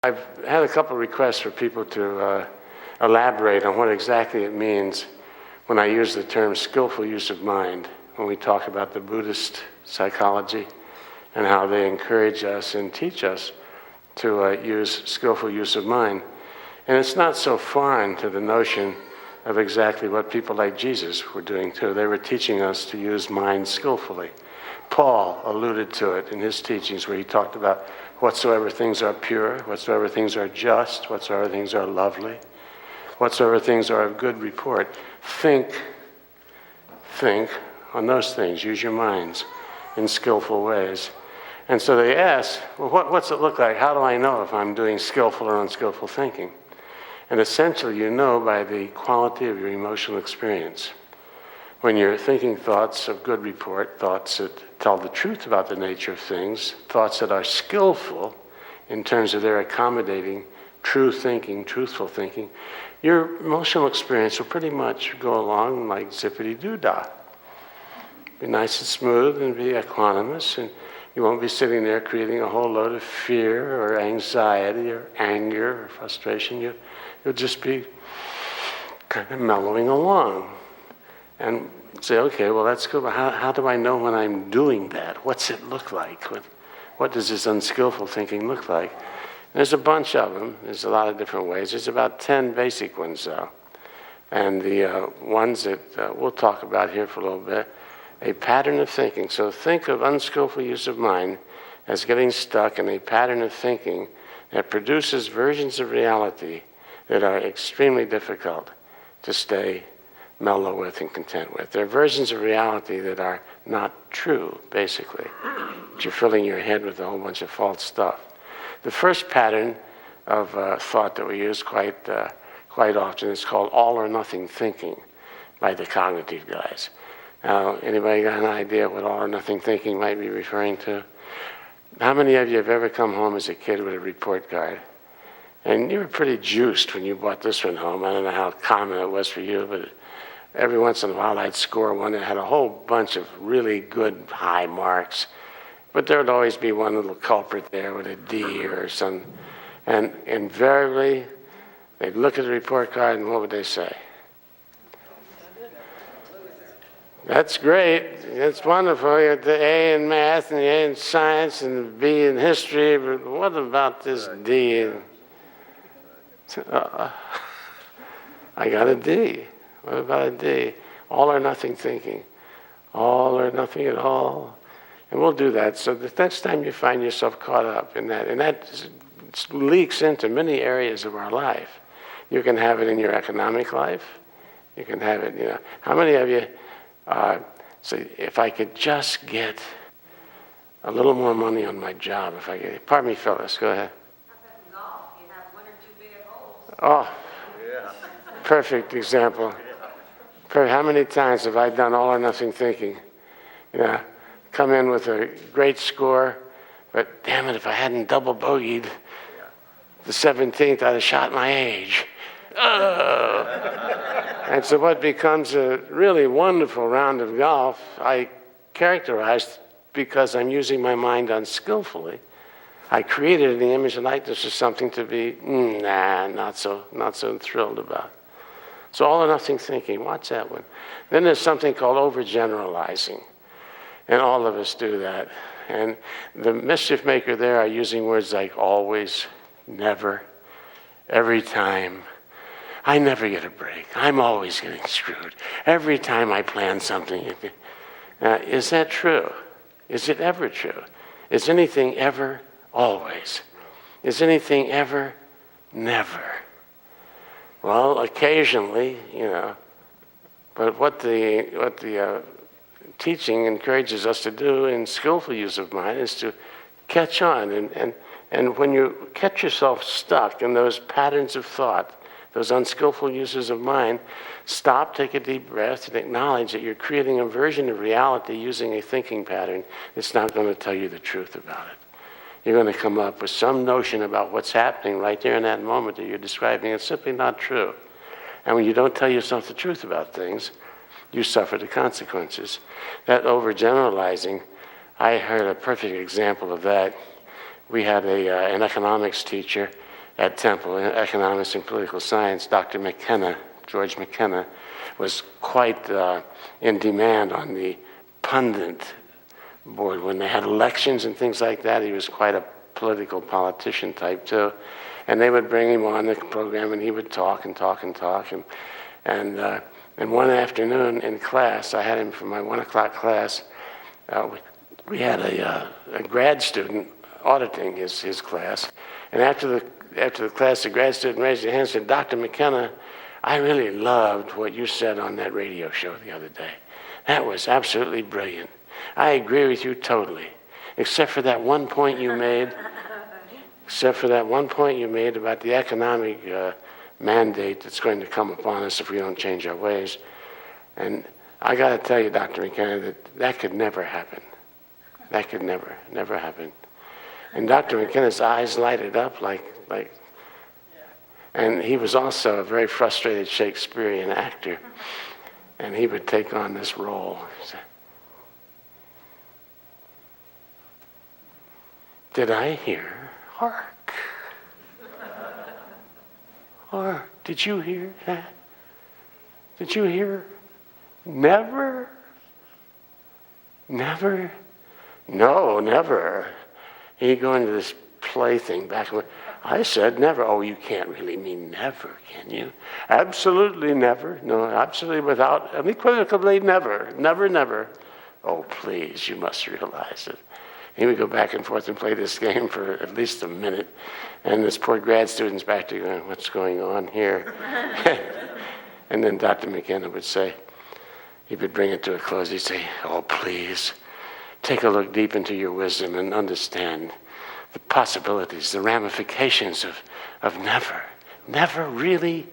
I've had a couple of requests for people to elaborate on what exactly it means when I use the term skillful use of mind, when we talk about the Buddhist psychology and how they encourage us and teach us to use skillful use of mind. And it's not so foreign to the notion of exactly what people like Jesus were doing too. They were teaching us to use mind skillfully. Paul alluded to it in his teachings where he talked about whatsoever things are pure, whatsoever things are just, whatsoever things are lovely, whatsoever things are of good report. Think on those things. Use your minds in skillful ways. And so they ask, well, what's it look like? How do I know if I'm doing skillful or unskillful thinking? And essentially, you know by the quality of your emotional experience. When you're thinking thoughts of good report, thoughts that tell the truth about the nature of things, thoughts that are skillful in terms of their accommodating true thinking, truthful thinking, your emotional experience will pretty much go along like zippity-doo-dah. Be nice and smooth and be equanimous, and you won't be sitting there creating a whole load of fear or anxiety or anger or frustration. You'll just be kind of mellowing along. And say, okay, well, that's good, but how do I know when I'm doing that? What's it look like? What does this unskillful thinking look like? There's a bunch of them. There's a lot of different ways. There's about 10 basic ones, though. And the ones that we'll talk about here for a little bit, a pattern of thinking. So think of unskillful use of mind as getting stuck in a pattern of thinking that produces versions of reality that are extremely difficult to stay mellow with and content with. They're versions of reality that are not true, basically. But you're filling your head with a whole bunch of false stuff. The first pattern of thought that we use quite often is called all or nothing thinking by the cognitive guys. Now, anybody got an idea what all or nothing thinking might be referring to? How many of you have ever come home as a kid with a report card? And you were pretty juiced when you brought this one home. I don't know how common it was for you, but every once in a while I'd score one that had a whole bunch of really good high marks. But there would always be one little culprit there with a D or some. And invariably, they'd look at the report card and what would they say? That's great. That's wonderful. You got the A in math and the A in science and the B in history. But what about this D? I got a D. What about a D? All or nothing thinking. All or nothing at all. And we'll do that. So the next time you find yourself caught up in that, and that leaks into many areas of our life. You can have it in your economic life. You can have it, How many of you say, if I could just get a little more money on my job, pardon me, Phyllis, go ahead. Golf, you have one or two big holes. Oh, yeah. Perfect example. How many times have I done all or nothing thinking? Come in with a great score, but damn it, if I hadn't double bogeyed the 17th, I'd have shot my age. Oh. And so what becomes a really wonderful round of golf, I characterized because I'm using my mind unskillfully. I created in the image and likeness of something to be, not so thrilled about. So all or nothing thinking, watch that one. Then there's something called overgeneralizing. And all of us do that. And the mischief maker there are using words like always, never, every time. I never get a break. I'm always getting screwed. Every time I plan something. Is that true? Is it ever true? Is anything ever always? Is anything ever never? Well, occasionally, but what the teaching encourages us to do in skillful use of mind is to catch on. And when you catch yourself stuck in those patterns of thought, those unskillful uses of mind, stop, take a deep breath, and acknowledge that you're creating a version of reality using a thinking pattern that's not going to tell you the truth about it. You're going to come up with some notion about what's happening right there in that moment that you're describing. It's simply not true. And when you don't tell yourself the truth about things, you suffer the consequences. That overgeneralizing, I heard a perfect example of that. We had an economics teacher at Temple in economics and political science, Dr. McKenna, George McKenna, was quite in demand on the pundit board. When they had elections and things like that, he was quite a political politician type too. And they would bring him on the program, and he would talk and talk and talk. And one afternoon in class, I had him for my 1 o'clock class. We had a grad student auditing his class. And after the class, the grad student raised his hand and said, "Dr. McKenna, I really loved what you said on that radio show the other day. That was absolutely brilliant. I agree with you totally, except for that one point you made, about the economic mandate that's going to come upon us if we don't change our ways. And I got to tell you, Dr. McKenna, that could never happen. That could never happen." And Dr. McKenna's eyes lighted up like, and he was also a very frustrated Shakespearean actor. And he would take on this role. "Did I hear? Hark. Hark. Did you hear that? Did you hear? Never? Never? No, never." He'd go into this plaything back and forth. "I said never." "Oh, you can't really mean never, can you?" "Absolutely never. No, absolutely without, unequivocally never. Never, never." "Oh, please, you must realize it." He would go back and forth and play this game for at least a minute. And this poor grad student's back there going, "What's going on here?" And then Dr. McKenna would say, he would bring it to a close. He'd say, "Oh, please, take a look deep into your wisdom and understand the possibilities, the ramifications of never. Never really,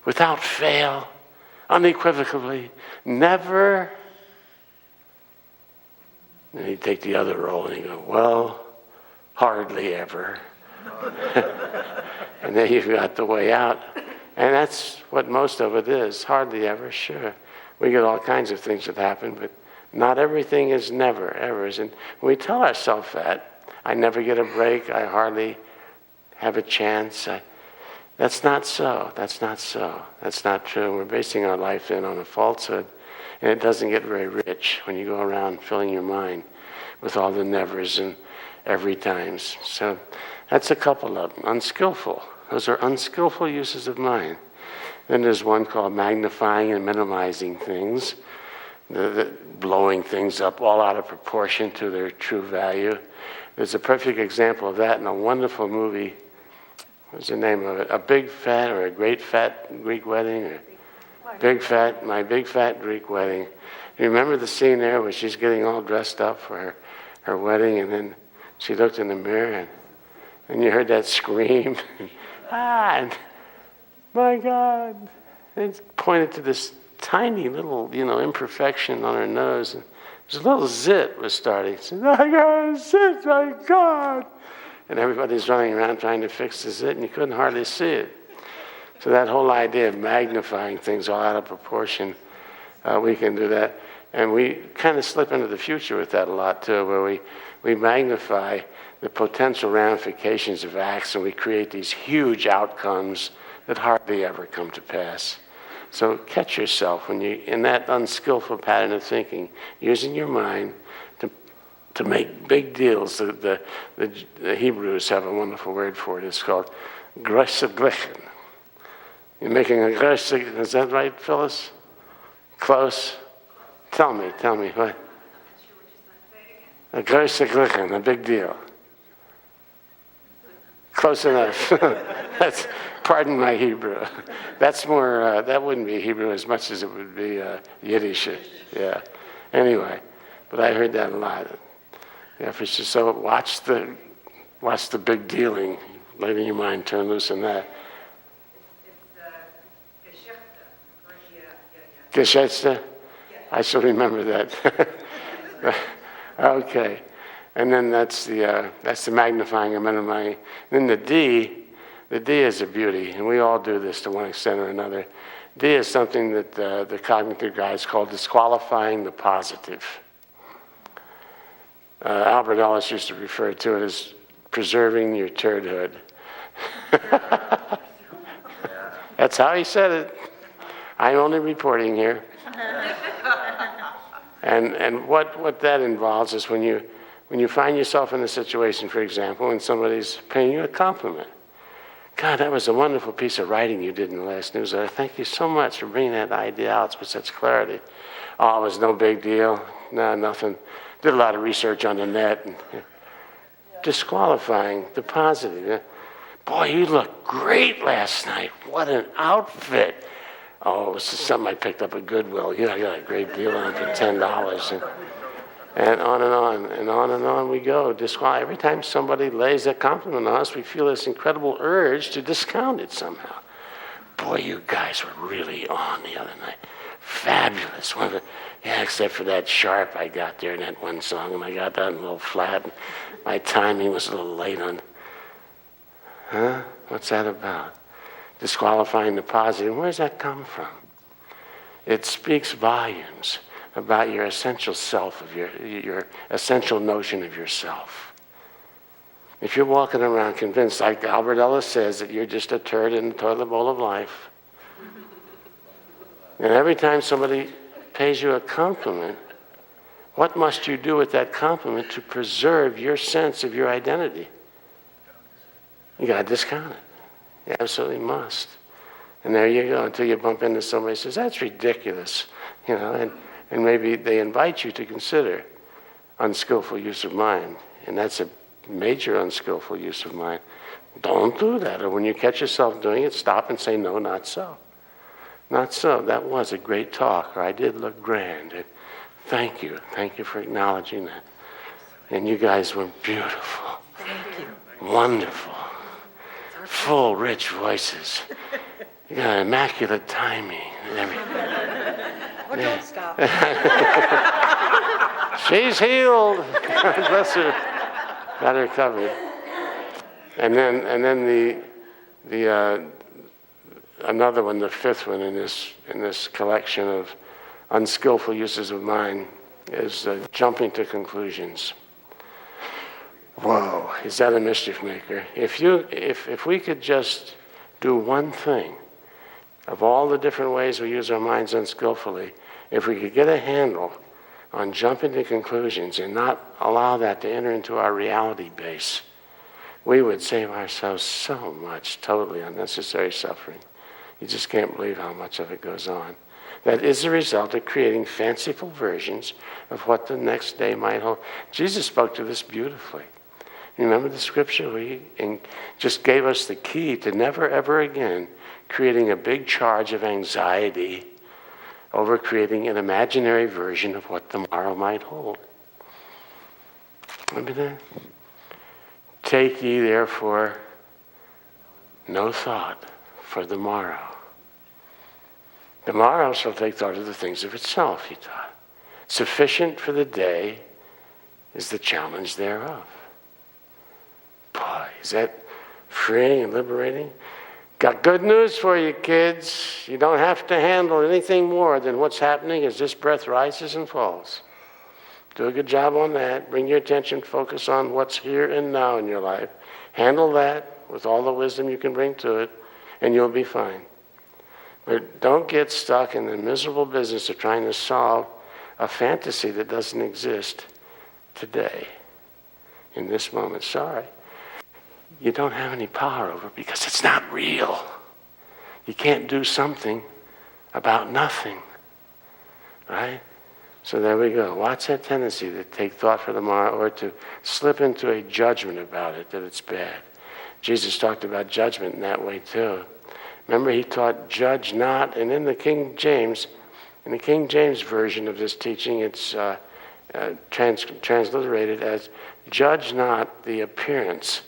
without fail, unequivocally, never." And he'd take the other role and he'd go, "Well, hardly ever." And then you've got the way out. And that's what most of it is, hardly ever, sure. We get all kinds of things that happen, but not everything is never, ever. And when we tell ourselves that, "I never get a break, I hardly have a chance," that's not so. That's not so. That's not true. We're basing our life in on a falsehood, and it doesn't get very rich when you go around filling your mind with all the nevers and every times. So that's a couple of them. Unskillful. Those are unskillful uses of mind. Then there's one called magnifying and minimizing things, the blowing things up all out of proportion to their true value. There's a perfect example of that in a wonderful movie. What's the name of it? A Big Fat or a Great Fat Greek Wedding? Or My Big Fat Greek Wedding. You remember the scene there where she's getting all dressed up for her wedding, and then she looked in the mirror, and you heard that scream. And my God. It pointed to this tiny little, imperfection on her nose. And there's a little zit was starting. She said, "I got a zit, my God." And everybody's running around trying to fix the zit, and you couldn't hardly see it. So that whole idea of magnifying things all out of proportion, we can do that. And we kind of slip into the future with that a lot too, where we magnify the potential ramifications of acts, and we create these huge outcomes that hardly ever come to pass. So catch yourself when you in that unskillful pattern of thinking, using your mind to make big deals. The Hebrews have a wonderful word for it. It's called Generalizing. You're making a Generalizing, is that right, Phyllis? Close? Tell me, what? A Generalizing, a big deal. Close enough. That's, pardon my Hebrew. That's more, that wouldn't be Hebrew as much as it would be Yiddish. Yeah. Anyway, but I heard that a lot. Yeah, for sure. So watch the big dealing. Letting your mind turn loose in that. It's Geschichte? I shall remember that. Okay. And then that's the magnifying and minimizing. Then the D is a beauty, and we all do this to one extent or another. D is something that the cognitive guys call disqualifying the positive. Albert Ellis used to refer to it as preserving your turdhood. That's how he said it. I'm only reporting here. And what that involves is when you find yourself in a situation, for example, when somebody's paying you a compliment. God, that was a wonderful piece of writing you did in the last newsletter. Thank you so much for bringing that idea out with such clarity. Oh, it was no big deal. No, nothing. Did a lot of research on the net. And, disqualifying the positive. Boy, you look great last night. What an outfit. Oh, this is something I picked up at Goodwill. Yeah, I got a great deal on it for $10. And on and on, and on and on we go. Every time somebody lays a compliment on us, we feel this incredible urge to discount it somehow. Boy, you guys were really on the other night. Fabulous. Yeah, except for that sharp I got there in that one song, and I got that a little flat, and my timing was a little late on. Huh? What's that about? Disqualifying the positive. Where does that come from? It speaks volumes about your essential self, of your essential notion of yourself. If you're walking around convinced, like Albert Ellis says, that you're just a turd in the toilet bowl of life, and every time somebody pays you a compliment, what must you do with that compliment to preserve your sense of your identity? You got to discount it. You absolutely must. And there you go, until you bump into somebody who says, that's ridiculous, and maybe they invite you to consider unskillful use of mind. And that's a major unskillful use of mind. Don't do that. Or when you catch yourself doing it, stop and say, no, not so. Not so. That was a great talk. Or I did look grand. And thank you. Thank you for acknowledging that. And you guys were beautiful. Thank you. Wonderful. Full, rich voices. You got immaculate timing and everything. Well, don't stop. She's healed. Bless her. Got her covered. And then the another one, the fifth one in this collection of unskillful uses of mind is jumping to conclusions. Whoa, is that a mischief maker? If we could just do one thing, of all the different ways we use our minds unskillfully, if we could get a handle on jumping to conclusions and not allow that to enter into our reality base, we would save ourselves so much totally unnecessary suffering. You just can't believe how much of it goes on. That is the result of creating fanciful versions of what the next day might hold. Jesus spoke to this beautifully. Remember the scripture where he just gave us the key to never, ever again creating a big charge of anxiety over creating an imaginary version of what tomorrow might hold. Remember that? Take ye therefore no thought for the morrow. The morrow shall take thought of the things of itself, he taught. Sufficient for the day is the challenge thereof. Boy, is that freeing and liberating? Got good news for you, kids. You don't have to handle anything more than what's happening as this breath rises and falls. Do a good job on that. Bring your attention, focus on what's here and now in your life. Handle that with all the wisdom you can bring to it, and you'll be fine. But don't get stuck in the miserable business of trying to solve a fantasy that doesn't exist today, in this moment. Sorry. You don't have any power over it because it's not real. You can't do something about nothing, right? So there we go. Watch that tendency to take thought for tomorrow or to slip into a judgment about it, that it's bad. Jesus talked about judgment in that way too. Remember, he taught, judge not, and in the King James version of this teaching, it's transliterated as, judge not the appearance,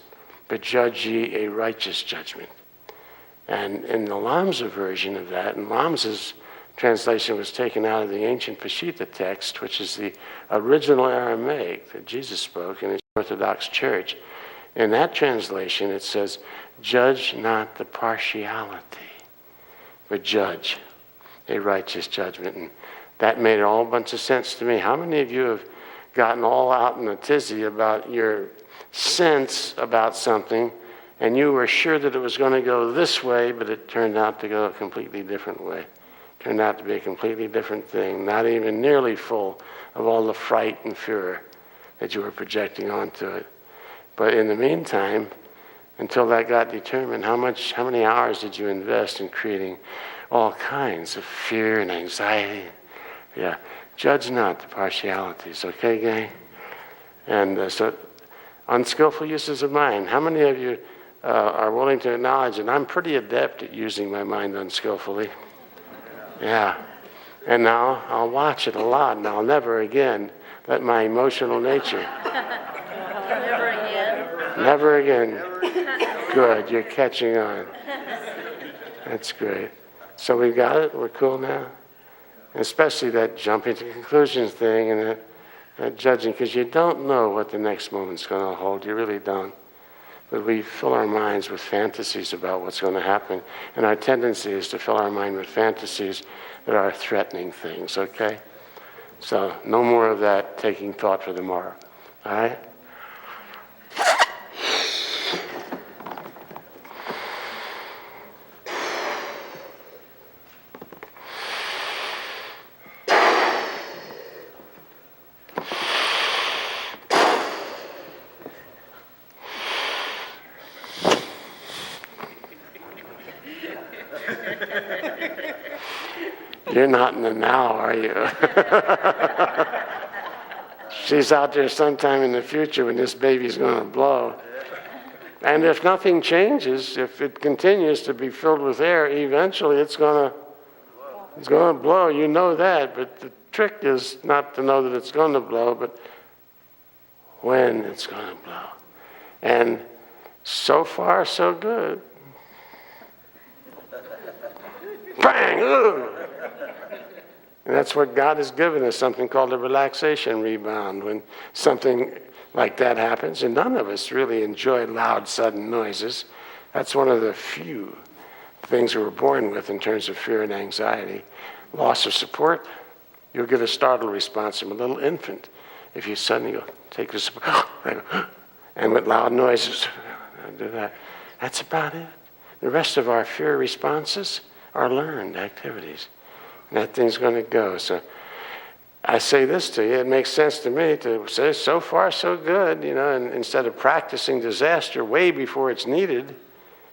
but judge ye a righteous judgment. And in the Lamsa version of that, and Lamsa's translation was taken out of the ancient Peshitta text, which is the original Aramaic that Jesus spoke in his Orthodox Church. In that translation, it says, judge not the partiality, but judge a righteous judgment. And that made a whole bunch of sense to me. How many of you have gotten all out in a tizzy about your sense about something and you were sure that it was going to go this way, but it turned out to go a completely different way. Turned out to be a completely different thing, not even nearly full of all the fright and fear that you were projecting onto it. But in the meantime, until that got determined, how many hours did you invest in creating all kinds of fear and anxiety? Yeah, judge not the partialities, okay, gang? And so, unskillful uses of mind. How many of you are willing to acknowledge that I'm pretty adept at using my mind unskillfully? Yeah. And now I'll watch it a lot, and I'll never again let my emotional nature. Never again. Never again. Good, you're catching on. That's great. So we've got it? We're cool now? Especially that jumping to conclusions thing and that judging, because you don't know what the next moment's going to hold. You really don't. But we fill our minds with fantasies about what's going to happen. And our tendency is to fill our mind with fantasies that are threatening things, okay? So no more of that taking thought for tomorrow, all right? You're not in the now, are you? She's out there sometime in the future when this baby's going to blow. And if nothing changes, if it continues to be filled with air, eventually it's going to blow. You know that, but the trick is not to know that it's going to blow, but when it's going to blow. And so far, so good. Bang! Ooh. And that's what God has given us, something called a relaxation rebound. When something like that happens, and none of us really enjoy loud, sudden noises. That's one of the few things we were born with in terms of fear and anxiety. Loss of support, you'll get a startled response from a little infant if you suddenly go, take the support, and with loud noises, do that. That's about it. The rest of our fear responses are learned activities. And that thing's going to go. So I say this to you, it makes sense to me to say, so far, so good, and instead of practicing disaster way before it's needed,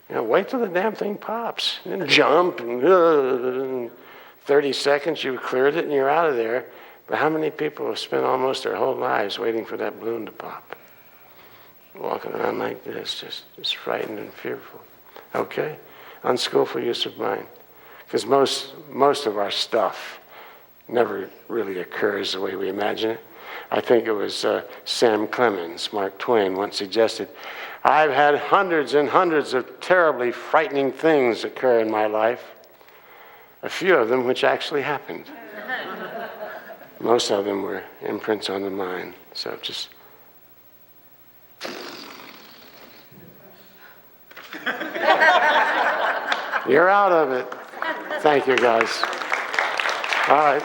wait till the damn thing pops. And jump, and 30 seconds, you've cleared it, and you're out of there. But how many people have spent almost their whole lives waiting for that balloon to pop? Walking around like this, just frightened and fearful. Okay? Unskillful use of mind. Because most of our stuff never really occurs the way we imagine it. I think it was Sam Clemens, Mark Twain, once suggested, I've had hundreds and hundreds of terribly frightening things occur in my life, a few of them which actually happened. Most of them were imprints on the mind. So just... You're out of it. Thank you, guys. All right.